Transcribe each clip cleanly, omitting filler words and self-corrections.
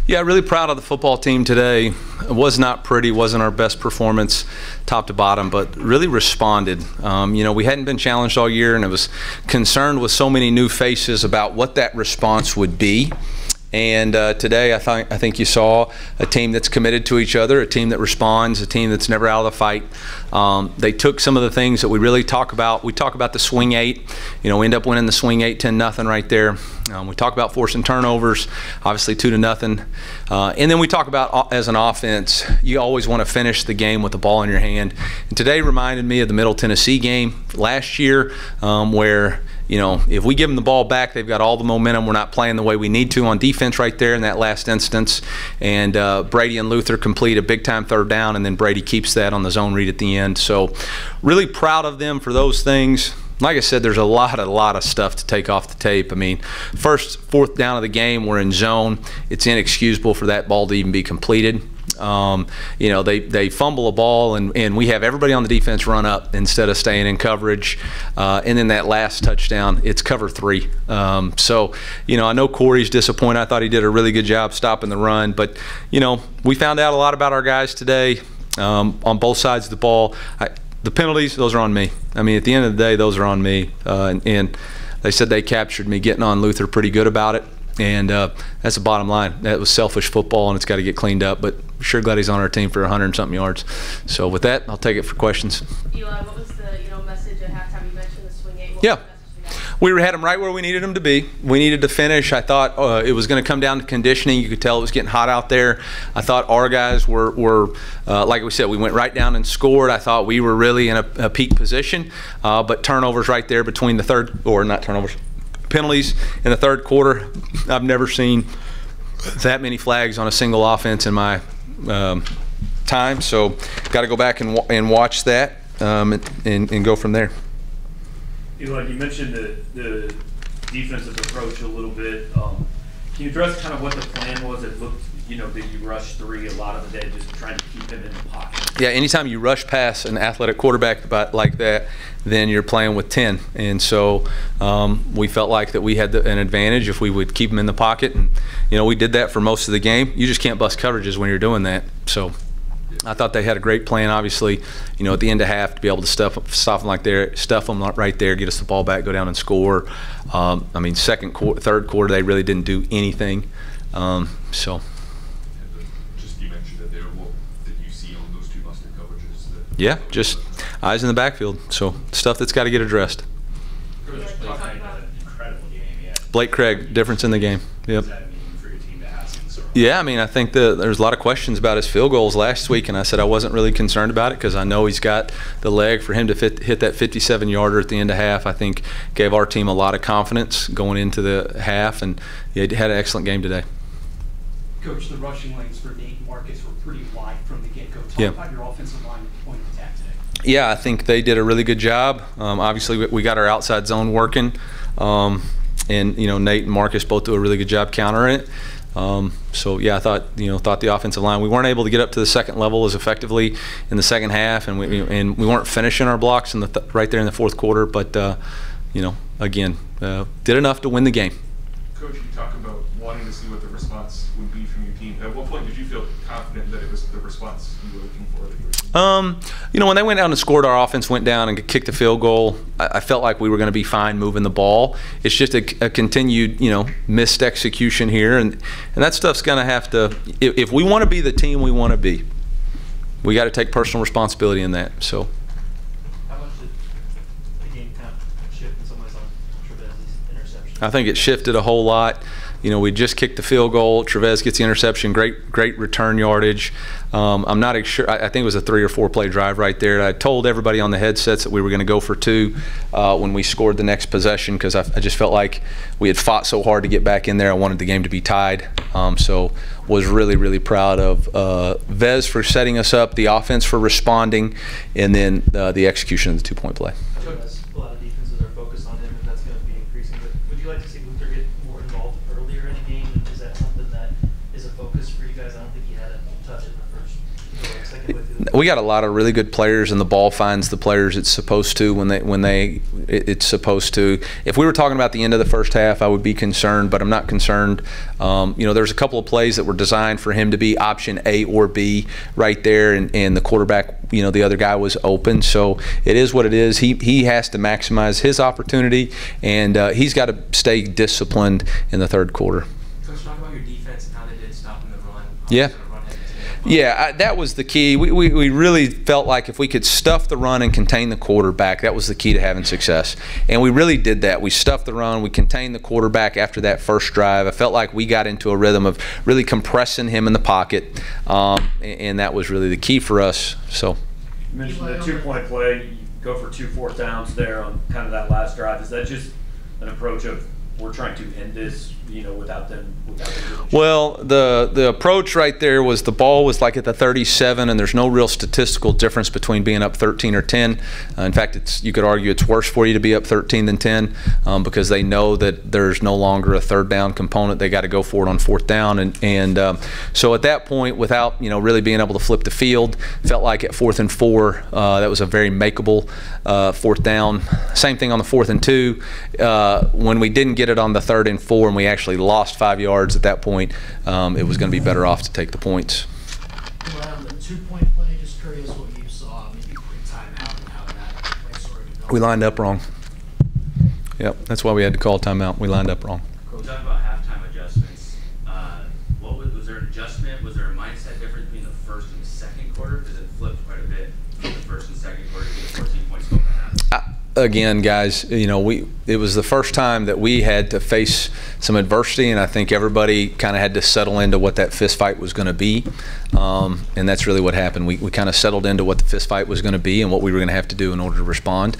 Yeah, really proud of the football team today. It was not pretty, wasn't our best performance top to bottom, but really responded. You know, we hadn't been challenged all year, and I was concerned with so many new faces about what that response would be. And today I think you saw a team that's committed to each other, a team that responds, a team that's never out of the fight. They took some of the things that we really talk about. We talk about the swing 8. You know, we end up winning the swing 8, 10-0 right there. We talk about forcing turnovers, obviously 2-0. And then we talk about, as an offense, you always want to finish the game with the ball in your hand. And today reminded me of the Middle Tennessee game last year, where, you know, if we give them the ball back, they've got all the momentum. We're not playing the way we need to on defense right there in that last instance. And Brady and Luther complete a big-time third down, and then Brady keeps that on the zone read at the end. So really proud of them for those things. Like I said, there's a lot of stuff to take off the tape. I mean, fourth down of the game, we're in zone. It's inexcusable for that ball to even be completed. You know, they fumble a ball, and we have everybody on the defense run up instead of staying in coverage. And then that last touchdown, it's cover 3. So, you know, I know Corey's disappointed. I thought he did a really good job stopping the run. But, you know, we found out a lot about our guys today on both sides of the ball. The penalties, those are on me. I mean, at the end of the day, those are on me. And they said they captured me getting on Luther pretty good about it. And that's the bottom line. That was selfish football, and it's got to get cleaned up. But sure glad he's on our team for 100-something yards. So with that, I'll take it for questions. Eli, what was the message at halftime? You mentioned the swing 8. Yeah. We had them right where we needed them to be. We needed to finish. I thought it was going to come down to conditioning. You could tell it was getting hot out there. I thought our guys were like we said, we went right down and scored. I thought we were really in a peak position. But turnovers right there between the third, or not turnovers, penalties in the third quarter. I've never seen that many flags on a single offense in my time. So got to go back and watch that and go from there. Eli, you mentioned the defensive approach a little bit. Can you address kind of what the plan was? It looked, you know, that you rushed 3 a lot of the day, just trying to keep him in the pocket. Yeah, anytime you rush past an athletic quarterback like that, then you're playing with 10. And so we felt like that we had an advantage if we would keep him in the pocket. And, you know, we did that for most of the game. You just can't bust coverages when you're doing that. So I thought they had a great plan, obviously, you know, at the end of half to be able to stuff them right there, get us the ball back, go down and score. I mean, third quarter, they really didn't do anything. So. Just you mentioned that what did you see on those 2 busted coverages? Yeah, just eyes in the backfield. So stuff that's got to get addressed. Incredible game, yeah. Blake Craig, difference in the game. Yep. Yeah, I mean, I think there's a lot of questions about his field goals last week, and I said I wasn't really concerned about it because I know he's got the leg for him to hit that 57-yarder at the end of half. I think gave our team a lot of confidence going into the half, and he had an excellent game today. Coach, the rushing lanes for Nate and Marcus were pretty wide from the get-go. Talk about your offensive line at the point of attack today. Yeah, I think they did a really good job. Obviously, we got our outside zone working, and, you know, Nate and Marcus both do a really good job countering it. So yeah, I thought the offensive line, we weren't able to get up to the second level as effectively in the second half, and we weren't finishing our blocks in right there in the fourth quarter. But you know, again, did enough to win the game. Coach, you talk about wanting to see what the response would be from your team. At what point did you feel confident that it was the response you were looking for? You know, when they went down and scored, our offense went down and kicked a field goal. I felt like we were going to be fine moving the ball. It's just a continued, you know, missed execution here, and that stuff's going to have to. If we want to be the team we want to be, we got to take personal responsibility in that. So. How much did the game kind of shift in some ways on Trevez's interception? I think it shifted a whole lot. You know, we just kicked the field goal. Trevez gets the interception. Great return yardage. I'm not sure. I think it was a 3 or 4 play drive right there. I told everybody on the headsets that we were going to go for 2 when we scored the next possession because I just felt like we had fought so hard to get back in there. I wanted the game to be tied. So was really proud of Vez for setting us up, the offense for responding, and then the execution of the 2-point play. A lot of defenses are focused on him, and that's going to be increasing. But would you like to see Luther get more involved earlier in the game? Is that something that is a focus for you guys? I don't think he had a touch in the first. We got a lot of really good players, and the ball finds the players it's supposed to when they it's supposed to. If we were talking about the end of the first half, I would be concerned, but I'm not concerned. There's a couple of plays that were designed for him to be option A or B right there, and the quarterback, the other guy was open. So it is what it is. He has to maximize his opportunity, and he's got to stay disciplined in the third quarter. Coach, talk about your defense and how they did stopping the run. Yeah. Yeah, that was the key. We really felt like if we could stuff the run and contain the quarterback, that was the key to having success. And we really did that. We stuffed the run. We contained the quarterback after that first drive. I felt like we got into a rhythm of really compressing him in the pocket, and that was really the key for us. So. You mentioned the 2-point play. You go for 2 4th downs there on kind of that last drive. Is that just an approach of we're trying to end this, without them? Well, the approach right there was the ball was like at the 37, and there's no real statistical difference between being up 13 or 10. In fact, you could argue it's worse for you to be up 13 than 10 because they know that there's no longer a third down component. They got to go for it on 4th down, and so at that point, without really being able to flip the field, felt like at 4th and 4 that was a very makeable 4th down. Same thing on the 4th and 2. When we didn't get it on the 3rd and 4, and we actually lost 5 yards at that point, it was going to be better off to take the points. Well, the 2-point play, just curious what you saw, maybe quick timeout and how that play sort of developed. We lined up wrong. Yep, that's why we had to call timeout. We lined up wrong. Coach, talk about halftime adjustments. Was there an adjustment? Was there a mindset difference between the first and second quarter? Because it flipped quite a bit from the first and second quarter to get 14 points over half. Again, guys, it was the first time that we had to face some adversity, and I think everybody kind of had to settle into what that fist fight was going to be, and that's really what happened. We kind of settled into what the fist fight was going to be and what we were going to have to do in order to respond.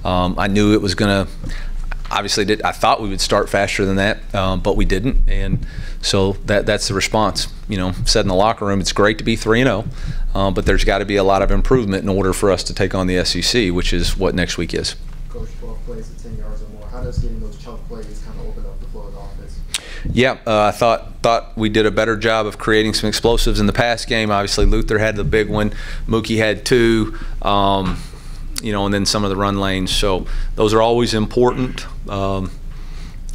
I knew it was going to. Obviously, I thought we would start faster than that, but we didn't, and so that's the response. Said in the locker room, it's great to be 3-0, but there's got to be a lot of improvement in order for us to take on the SEC, which is what next week is. Coach, 12 plays to 10 yards or more. How does getting those chunk plays kind of open up the flow of the offense? Yeah, I thought we did a better job of creating some explosives in the pass game. Obviously, Luther had the big one. Mookie had 2. And then some of the run lanes. So those are always important. Got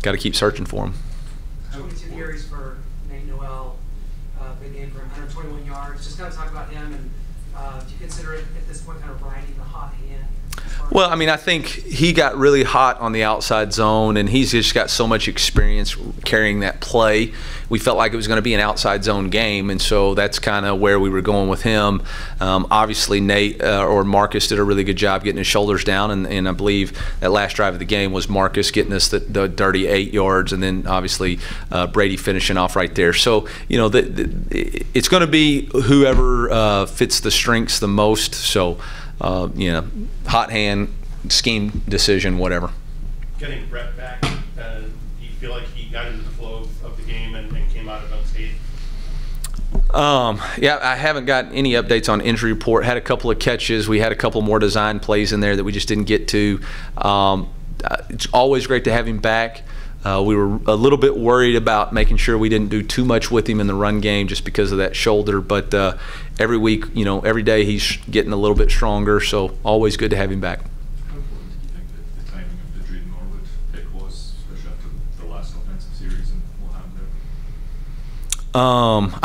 to keep searching for them. 22 carries for Nate Noel, big game for him, 121 yards. Just kind of talk about him, and do you consider it at this point kind of riding the hot hand? Well, I think he got really hot on the outside zone, and he's just got so much experience carrying that play. We felt like it was going to be an outside zone game, and so that's kind of where we were going with him. Obviously, Nate or Marcus did a really good job getting his shoulders down, and I believe that last drive of the game was Marcus getting us the dirty 8 yards, and then obviously Brady finishing off right there. So, it's going to be whoever fits the strengths the most. So, hot hand, scheme, decision, whatever. Getting Brett back, do you feel like he got into the flow of the game and came out of unscathed? Yeah, I haven't got any updates on injury report. Had a couple of catches. We had a couple more design plays in there that we just didn't get to. It's always great to have him back. We were a little bit worried about making sure we didn't do too much with him in the run game just because of that shoulder. But every week, every day he's getting a little bit stronger. So always good to have him back. How important do you think that the timing of the Drayden Norwood pick was, especially after the last offensive series and what happened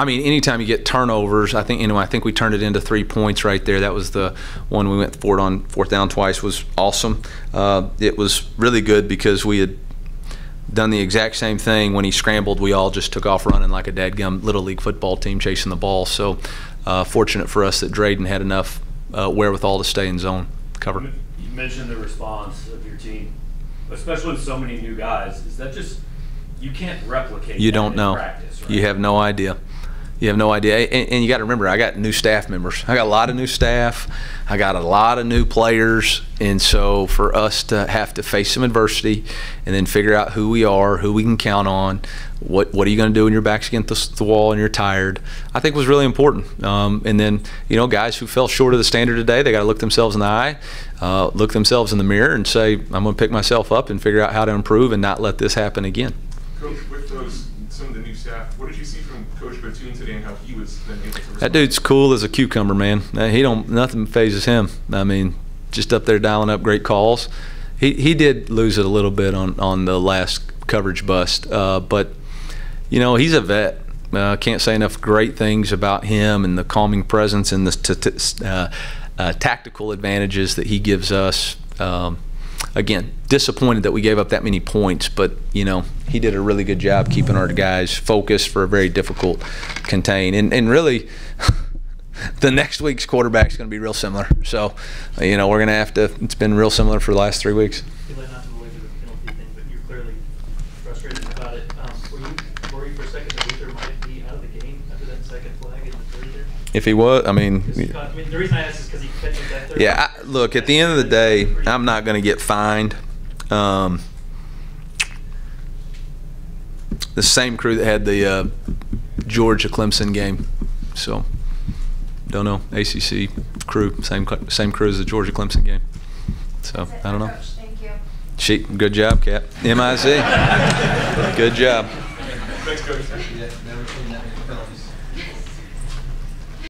there? Anytime you get turnovers, I think we turned it into 3 points right there. That was the one we went for it on 4th down twice. Was awesome. It was really good because we had done the exact same thing. When he scrambled, we all just took off running like a dadgum Little League football team chasing the ball. So fortunate for us that Drayden had enough wherewithal to stay in zone cover. You mentioned the response of your team, especially with so many new guys. Is that just, you can't replicate You that don't in know. practice, right? You have no idea. You have no idea. And you got to remember, I got new staff members. I got a lot of new staff. I got a lot of new players. And so for us to have to face some adversity and then figure out who we are, who we can count on, what are you going to do when your back's against the wall and you're tired, I think was really important. And then, guys who fell short of the standard today, they got to look themselves in the eye, look themselves in the mirror and say, I'm going to pick myself up and figure out how to improve and not let this happen again. Coach, with some of the new staff, what did you see from Coach Batoon today and how he was then able to respond? That dude's cool as a cucumber, man. Nothing phases him. Just up there dialing up great calls. he did lose it a little bit on the last coverage bust, but you know, he's a vet. Can't say enough great things about him and the calming presence and the tactical advantages that he gives us. Again, disappointed that we gave up that many points, but you know, he did a really good job keeping our guys focused for a very difficult contain. And really, the next week's quarterback is going to be real similar. So, you know, we're going to have to. It's been real similar for the last 3 weeks. Eli, not to belabor the penalty thing, but you're clearly frustrated about it. Were you worried for a second that Luther might be out of the game after that second flag in the third there? If he was, I mean, the reason I ask is because he catches that third. Yeah, look, at the end of the day, I'm not going to get fined. The same crew that had the Georgia-Clemson game. So, don't know. ACC crew, same crew as the Georgia-Clemson game. So, I don't know. Coach, thank you. Good job, Cap. MIC. Good job. Thanks, Coach. Yeah, never seen that many penalties.